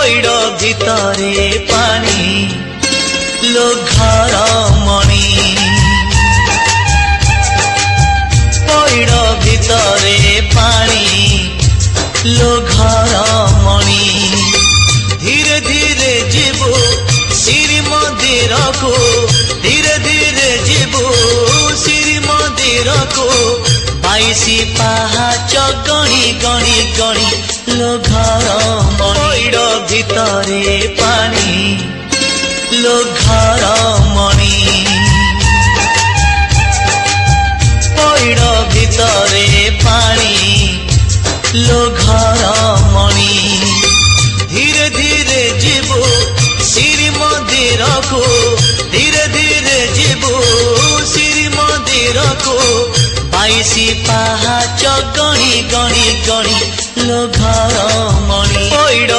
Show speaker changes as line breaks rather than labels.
pad भितरे पानी लो घर मणि पैड भितरे पानी लो घर मणि धीरे धीरे जीवो श्री मंदिर को धीरे धीरे जीवो श्री मंदिर को 22 पाहाच गणी गणी गणी लो घर पैड भितरे पानी लो घर मणि पैड भितरे पानी लो घर मणि धीरे धीरे जीवो श्री मंदिर को धीरे धीरे जीवो श्री मंदिर को 22 पाहाच गणी गणी गणी लो घर मणि पैड